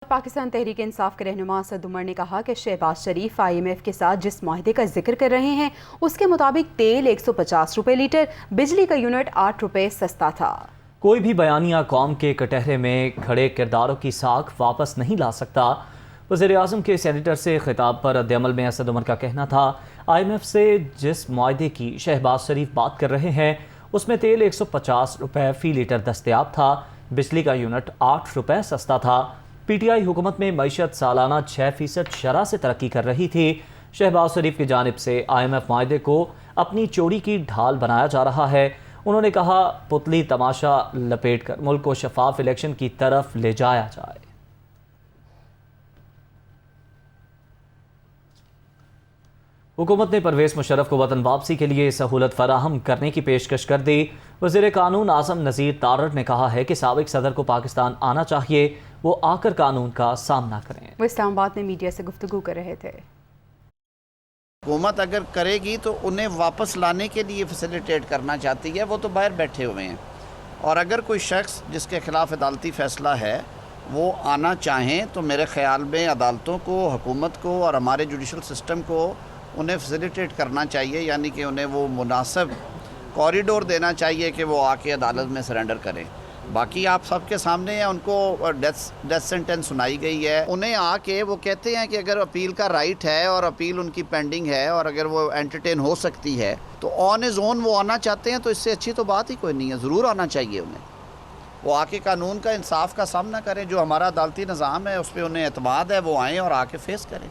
पाकिस्तान तहरीक इंसाफ के रहनुमा असद उमर ने कहा कि शहबाज शरीफ IMF के साथ जिस मुआहदे का जिक्र कर रहे हैं उसके मुताबिक तेल 150 रुपए लीटर, बिजली का यूनिट 8 रुपए सस्ता था। कोई भी बयानिया कौम के कटहरे में खड़े किरदारों की साख वापस नहीं ला सकता। वज़ीर-ए-आज़म के सेनेटर से खिताब पर रद्द-ए-अमल में असद उमर का कहना था, IMF से जिस मुआहदे की शहबाज शरीफ बात कर रहे हैं उसमें तेल 150 रुपए फ़ी लीटर दस्तयाब था, बिजली का यूनिट 8 रुपए सस्ता था। PTI हुकूमत में मईशत सालाना 6% शरह से तरक्की कर रही थी। शहबाज शरीफ की जानिब से IMF मुआहदे को अपनी चोरी की ढाल बनाया जा रहा है। उन्होंने कहा, पुतली तमाशा लपेट कर मुल्क को शफाफ इलेक्शन की तरफ ले जाया जाए। हुकूमत ने परवेज़ मुशर्रफ को वतन वापसी के लिए सहूलत फराहम करने की पेशकश कर दी। वज़ीर कानून आज़म नज़ीर तारड़ ने कहा है कि साबिक सदर को पाकिस्तान आना चाहिए, वो आकर कानून का सामना करें। वो इस्लामाबाद में मीडिया से गुफ्तगू कर रहे थे। हुकूमत अगर करेगी तो उन्हें वापस लाने के लिए फैसिलिटेट करना चाहती है, वो तो बाहर बैठे हुए हैं। और अगर कोई शख्स जिसके खिलाफ अदालती फ़ैसला है वो आना चाहें तो मेरे ख़्याल में अदालतों को, हुकूमत को और हमारे जुडिशल सिस्टम को उन्हें फैसिलिटेट करना चाहिए, यानी कि उन्हें वो मुनासिब कॉरिडोर देना चाहिए कि वो आके अदालत में सरेंडर करें। बाकी आप सबके सामने है, उनको डेथ सेंटेंस सुनाई गई है। उन्हें आके वो कहते हैं कि अगर अपील का राइट है और अपील उनकी पेंडिंग है और अगर वो एंटरटेन हो सकती है तो ऑन इज ओन वो आना चाहते हैं, तो इससे अच्छी तो बात ही कोई नहीं है। ज़रूर आना चाहिए उन्हें, वो आके कानून का, इंसाफ का सामना करें। जो हमारा अदालती निज़ाम है उस पर उन्हें एतमाद है, वो आएँ और आके फेस करें।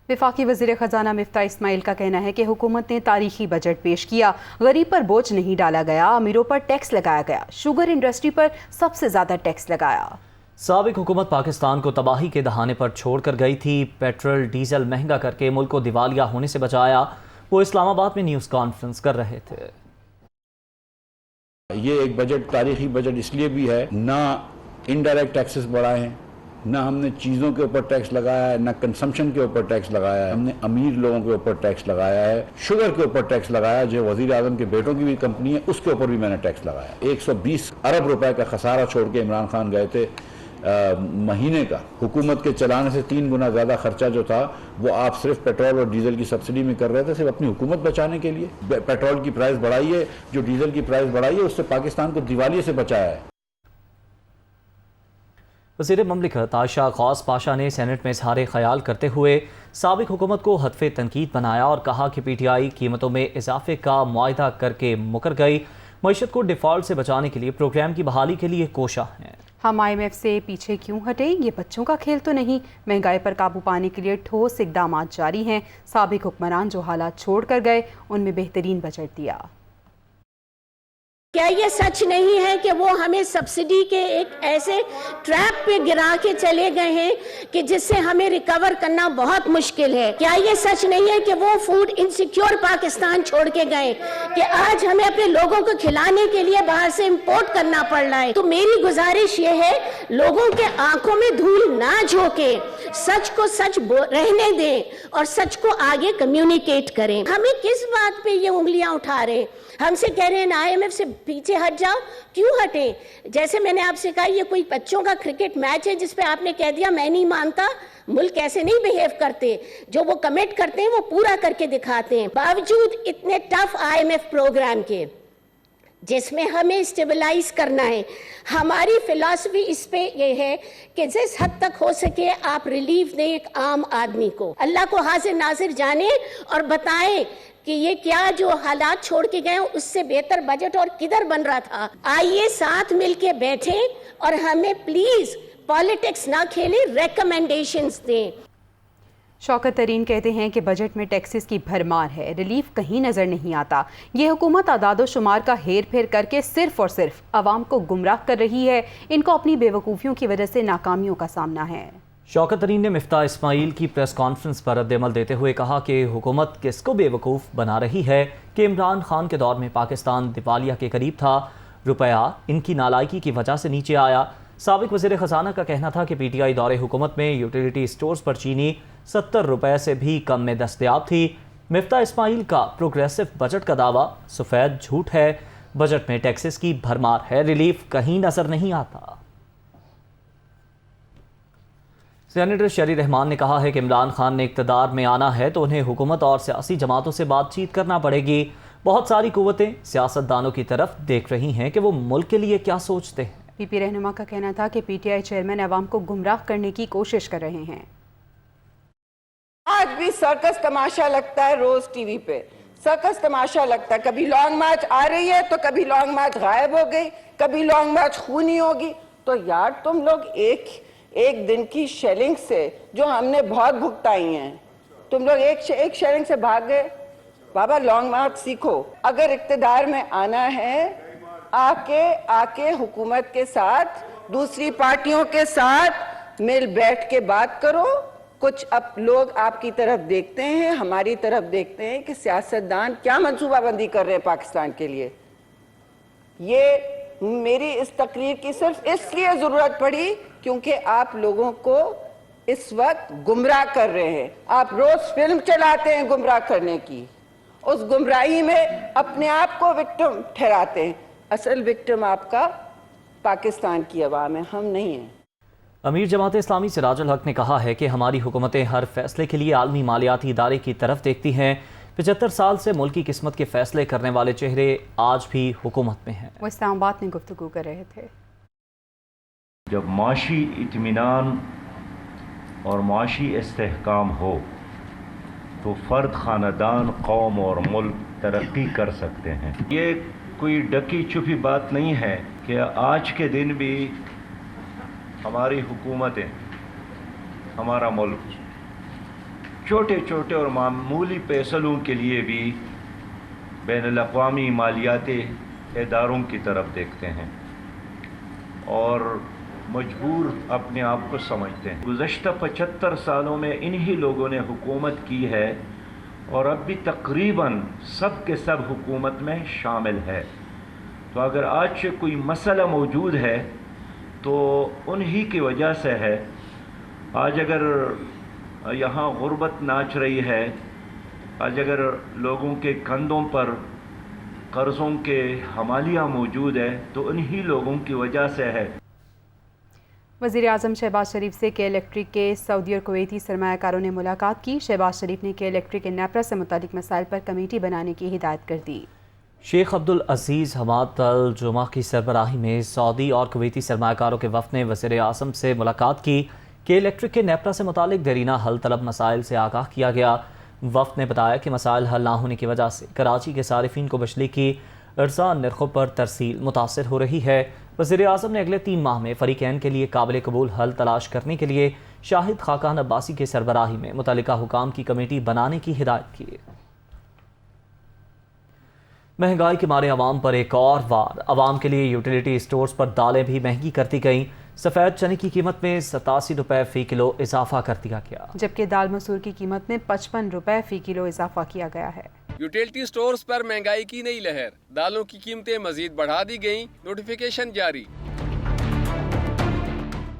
वफाकी वज़ीर ख़जाना मिफ्ता इस्माइल का कहना है कि हुकूमत ने तारीखी बजट पेश किया, गरीब पर बोझ नहीं डाला गया, अमीरों पर टैक्स लगाया गया, शुगर इंडस्ट्री पर सबसे ज़्यादा टैक्स लगाया। साबिक हुकूमत पाकिस्तान को तबाही के दहाने पर छोड़ कर गई थी। पेट्रोल डीजल महंगा करके मुल्क को दिवालिया होने से बचाया। वो इस्लामाबाद में न्यूज़ कॉन्फ्रेंस कर रहे थे। ये एक बजट तारीखी बजट इसलिए भी है, ना इनडायरेक्ट टैक्सेस बढ़ाए हैं, ना हमने चीज़ों के ऊपर टैक्स लगाया है, ना कंजम्पशन के ऊपर टैक्स लगाया है। हमने अमीर लोगों के ऊपर टैक्स लगाया है, शुगर के ऊपर टैक्स लगाया है, जो वज़ीर आज़म के बेटों की भी कंपनी है उसके ऊपर भी मैंने टैक्स लगाया। 120 अरब रुपए का खसारा छोड़ के इमरान खान गए थे। महीने का हुकूमत के चलाने से 3 गुना ज़्यादा खर्चा जो था वो आप सिर्फ पेट्रोल और डीजल की सब्सिडी में कर रहे थे, सिर्फ अपनी हुकूमत बचाने के लिए। पेट्रोल की प्राइस बढ़ाई है, जो डीजल की प्राइस बढ़ाई है उससे पाकिस्तान को दिवालिये से बचाया है। वज़ीर ममलिकत आयशा गौस पाशा ने सेनेट में इजहार ख्याल करते हुए साबिक हुकूमत को हदफ़े तनकीद बनाया और कहा कि PTI कीमतों में इजाफे का मुआहदा करके मुकर गई। मईशत को डिफ़ॉल्ट से बचाने के लिए प्रोग्राम की बहाली के लिए कोशा हैं। हम IMF से पीछे क्यों हटे, ये बच्चों का खेल तो नहीं। महंगाई पर काबू पाने के लिए ठोस इकदाम जारी हैं। साबिक हुक्मरान जो हालात छोड़ कर गए उनमें बेहतरीन बजट दिया। क्या ये सच नहीं है कि वो हमें सब्सिडी के एक ऐसे ट्रैप पे गिरा के चले गए हैं कि जिससे हमें रिकवर करना बहुत मुश्किल है? क्या ये सच नहीं है कि वो फूड इनसिक्योर पाकिस्तान छोड़ के गए कि आज हमें अपने लोगों को खिलाने के लिए बाहर से इंपोर्ट करना पड़ रहा है? तो मेरी गुजारिश ये है, लोगों के आंखों में धूल ना झोंके, सच को सच रहने दें और सच को आगे कम्युनिकेट करें। हमें किस बात पे ये उंगलियां उठा रहे हैं? हमसे कह रहे हैं IMF से पीछे हट जाओ। क्यों हटे? जैसे मैंने आपसे कहा, ये कोई बच्चों का क्रिकेट मैच है जिस पे आपने कह दिया मैं नहीं मानता। मुल्क ऐसे नहीं बिहेव करते, जो वो कमिट करते हैं वो पूरा करके दिखाते हैं। बावजूद इतने टफ IMF प्रोग्राम के जिसमें हमें स्टेबलाइज करना है, हमारी फिलॉसफी इस पे ये है कि जिस हद तक हो सके आप रिलीफ दें एक आम आदमी को। अल्लाह को हाजिर नाजिर जाने और बताएं कि ये क्या जो हालात छोड़ के गए उससे बेहतर बजट और किधर बन रहा था। आइए साथ मिलके बैठे और हमें प्लीज पॉलिटिक्स ना खेलें, रेकमेंडेशंस दें। शौकत तरीन कहते हैं कि बजट में टैक्सेस की भरमार है, रिलीफ कहीं नजर नहीं आता। ये हुकूमत आदादो शुमार का हेर फेर करके सिर्फ और सिर्फ आवाम को गुमराह कर रही है। इनको अपनी बेवकूफ़ियों की वजह से नाकामियों का सामना है। शौकत तरीन ने मिफ्ता इस्माइल की प्रेस कॉन्फ्रेंस पर रद्द-ए-अमल देते हुए कहा कि हुकूमत किसको बेवकूफ़ बना रही है कि इमरान खान के दौर में पाकिस्तान दिवालिया के करीब था, रुपया इनकी नालायकी की वजह से नीचे आया। साबिक वज़ीर ख़जाना का कहना था कि PTI दौरे हुकूमत में यूटिलिटी स्टोर्स पर चीनी 70 रुपए से भी कम में दस्तयाब थी। मिफ्ता इस्माइल का प्रोग्रेसिव बजट का दावा सफ़ेद झूठ है। बजट में टैक्सेस की भरमार है, रिलीफ कहीं नज़र नहीं आता। سینیٹر شری رحمان نے کہا ہے کہ عمران خان نے اقتدار میں آنا ہے تو انہیں حکومت اور سیاسی جماعتوں سے بات چیت کرنا پڑے گی۔ بہت ساری قوتیں سیاستدانوں کی طرف دیکھ رہی ہیں کہ وہ ملک کے لیے کیا سوچتے ہیں۔ پی پی رہنما کا کہنا تھا کہ پی ٹی آئی چیئرمین عوام کو گمراہ کرنے کی کوشش کر رہے ہیں۔ آج بھی سرکس تماشا لگتا ہے، روز ٹی وی پہ سرکس تماشا لگتا ہے، کبھی لانگ مارچ آ رہی ہے تو کبھی لانگ مارچ غائب ہو گئی، کبھی لانگ مارچ خونی ہوگی۔ تو یار تم لوگ ایک دن کی شیلنگ سے جو ہم نے بہت بھگتائی ہیں، تم لوگ ایک شیلنگ سے بھاگ گئے۔ بابا لانگ مارچ سیکھو، اگر اقتدار میں آنا ہے آ کے حکومت کے ساتھ دوسری پارٹیوں کے ساتھ مل بیٹھ کے بات کرو۔ کچھ اب لوگ آپ کی طرف دیکھتے ہیں، ہماری طرف دیکھتے ہیں کہ سیاستدان کیا منصوبہ بندی کر رہے ہیں پاکستان کے لیے۔ یہ میری اس تقریر کی صرف اس لیے ضرورت پڑی کیونکہ آپ لوگوں کو اس وقت گمراہ کر رہے ہیں۔ آپ روز فلم چلاتے ہیں گمراہ کرنے کی، اس گمراہی میں اپنے آپ کو وکٹم ٹھہراتے ہیں۔ اصل وکٹم آپ کا پاکستان کی عوام ہے، ہم نہیں ہیں۔ امیر جماعت اسلامی سراج الحق نے کہا ہے کہ ہماری حکومتیں ہر فیصلے کے لیے عالمی مالیاتی ادارے کی طرف دیکھتی ہیں۔ 75 سال سے ملک کی قسمت کے فیصلے کرنے والے چہرے آج بھی حکومت میں ہیں۔ وہ اسلام آباد میں گفتگو کر رہے تھے۔ جب معاشی اطمینان اور معاشی استحکام ہو تو فرد، خاندان، قوم اور ملک ترقی کر سکتے ہیں۔ یہ کوئی ڈکی چھپی بات نہیں ہے کہ آج کے دن بھی ہماری حکومتیں، ہمارا ملک چھوٹے چھوٹے اور معمولی فیصلوں کے لیے بھی بین الاقوامی مالیاتی اداروں کی طرف دیکھتے ہیں اور مجبور اپنے آپ کو سمجھتے ہیں۔ گزشتہ 75 سالوں میں انہی لوگوں نے حکومت کی ہے اور اب بھی تقریباً سب کے سب حکومت میں شامل ہے۔ تو اگر آج سے کوئی مسئلہ موجود ہے تو انہی کی وجہ سے ہے۔ آج اگر یہاں غربت ناچ رہی ہے، آج اگر لوگوں کے کندھوں پر قرضوں کے حمالیہ موجود ہے تو انہی لوگوں کی وجہ سے ہے۔ وزیر اعظم شہباز شریف سے کے الیکٹرک کے سعودی اور کویتی سرمایہ کاروں نے ملاقات کی۔ شہباز شریف نے کے الیکٹرک کے نیپرا سے متعلق مسائل پر کمیٹی بنانے کی ہدایت کر دی۔ شیخ عبدالعزیز حماد الجمعہ کی سربراہی میں سعودی اور کویتی سرمایہ کاروں کے وفد نے وزیر اعظم سے ملاقات کی۔ کہ الیکٹرک کے نیپرا سے متعلق دیرینہ حل طلب مسائل سے آگاہ کیا گیا۔ وفد نے بتایا کہ مسائل حل نہ ہونے کی وجہ سے کراچی کے صارفین کو بجلی کی ارزاں نرخوں پر ترسیل متاثر ہو رہی ہے۔ وزیر اعظم نے اگلے 3 ماہ میں فریقین کے لیے قابل قبول حل تلاش کرنے کے لیے شاہد خاقان عباسی کے سربراہی میں متعلقہ حکام کی کمیٹی بنانے کی ہدایت کی۔ مہنگائی کے مارے عوام پر ایک اور وار، عوام کے لیے یوٹیلیٹی اسٹورز پر دالیں بھی مہنگی کر دی گئیں۔ سفید چنے کی قیمت میں 87 روپے فی کلو اضافہ کر دیا گیا، جبکہ دال مسور کی قیمت میں 55 روپے فی کلو اضافہ کیا گیا ہے۔ یوٹیلٹی سٹورز پر مہنگائی کی نئی لہر، دالوں کی قیمتیں مزید بڑھا دی گئیں، نوٹیفیکیشن جاری۔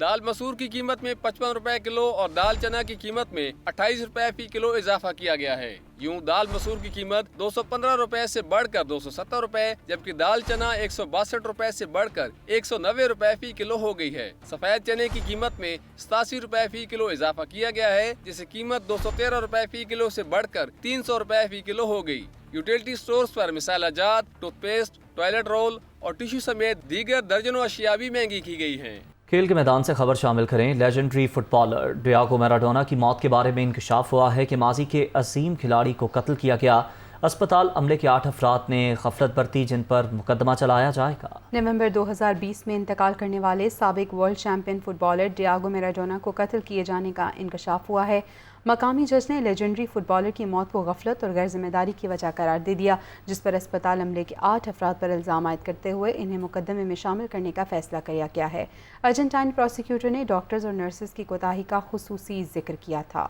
دال مسور کی قیمت میں 55 روپے کلو اور دال چنا کی قیمت میں 28 روپے فی کلو اضافہ کیا گیا ہے۔ یوں دال مسور کی قیمت 215 روپے سے بڑھ کر 270 روپے، جبکہ دال چنا 162 روپے سے بڑھ کر 190 روپے فی کلو ہو گئی ہے۔ سفید چنے کی قیمت میں 87 روپے فی کلو اضافہ کیا گیا ہے، جس سے قیمت 213 روپے فی کلو سے بڑھ کر 300 روپے فی کلو ہو گئی۔ یوٹیلٹی سٹورز پر مسالہ جات، ٹوتھ پیسٹ، ٹوائلٹ رول اور ٹیشو سمیت دیگر درجنوں اشیاء بھی مہنگی کی گئی ہیں۔ کھیل کے میدان سے خبر شامل کریں۔ Legendary fit bowler Diego Maradona کی موت کے بارے میں انکشاف ہوا ہے کہ ماضی کے عظیم کھلاڑی کو قتل کیا گیا۔ اسپتال عملے کے 8 افراد نے غفلت برتی، جن پر مقدمہ چلایا جائے گا۔ نومبر 2020 میں انتقال کرنے والے سابق world champion footballer Diego Maradona کو قتل کیے جانے کا انکشاف ہوا ہے۔ مقامی جج نے لیجنڈری فٹ بالر کی موت کو غفلت اور غیر ذمہ داری کی وجہ قرار دے دیا، جس پر اسپتال عملے کے 8 افراد پر الزام عائد کرتے ہوئے انہیں مقدمے میں شامل کرنے کا فیصلہ کیا گیا ہے۔ ارجنٹائن پروسیکیوٹر نے ڈاکٹرز اور نرسز کی کوتاہی کا خصوصی ذکر کیا تھا۔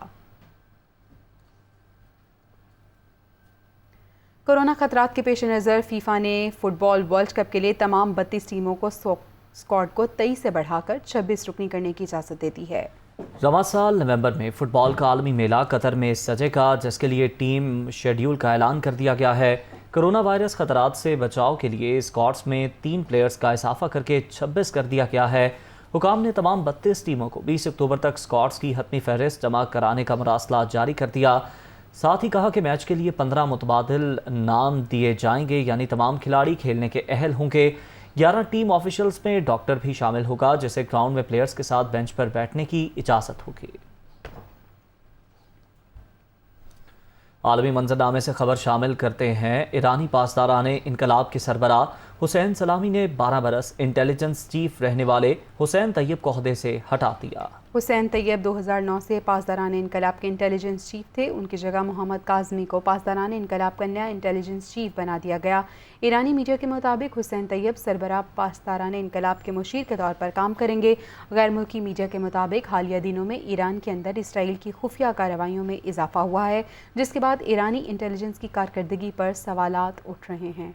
کورونا خطرات کے پیش نظر فیفا نے فٹ بال ورلڈ کپ کے لیے تمام 32 ٹیموں کو اسکواڈ کو 23 سے بڑھا کر 26 رکنی کرنے کی اجازت دے دی ہے۔ رواں سال نومبر میں فٹ بال کا عالمی میلہ قطر میں سجے گا، جس کے لیے ٹیم شیڈیول کا اعلان کر دیا گیا ہے۔ کرونا وائرس خطرات سے بچاؤ کے لیے اسکواڈز میں 3 پلیئرز کا اضافہ کر کے 26 کر دیا گیا ہے۔ हुकाम ने तमाम 32 टीमों को 20 अक्टूबर तक स्क्वाड्स की हतमी फहरिस्त जमा कराने का मरासला जारी कर दिया। साथ ही कहा कि मैच के लिए 15 मुतबादिल नाम दिए जाएंगे, यानी तमाम खिलाड़ी खेलने के अहल होंगे। 11 टीम ऑफिशियल्स में डॉक्टर भी शामिल होगा, जिसे ग्राउंड में प्लेयर्स के साथ बेंच पर बैठने की इजाज़त होगी। आलमी मंजरनामे से खबर शामिल करते हैं। ईरानी पासदाराने इनकलाब के सरबराह हुसैन सलामी ने 12 बरस इंटेलिजेंस चीफ रहने वाले हुसैन तैयब को ओहदे से हटा दिया। हुसैन तैयब 2009 से पासदारान इनकलाब के इंटेलिजेंस चीफ थे। उनकी जगह मोहम्मद काज़मी को पासदारान इनकलाब का नया इंटेलिजेंस चीफ बना दिया गया। ईरानी मीडिया के मुताबिक हुसैन तैयब सरबराह पासदारान इनकलाब के मुशीर के तौर पर काम करेंगे। गैर मुल्की मीडिया के मुताबिक हालिया दिनों में ईरान के अंदर इसराइल की खुफिया कार्रवाइयों में इजाफा हुआ है, जिसके बाद ईरानी इंटेलिजेंस की कारकर्दगी पर सवालात उठ रहे हैं।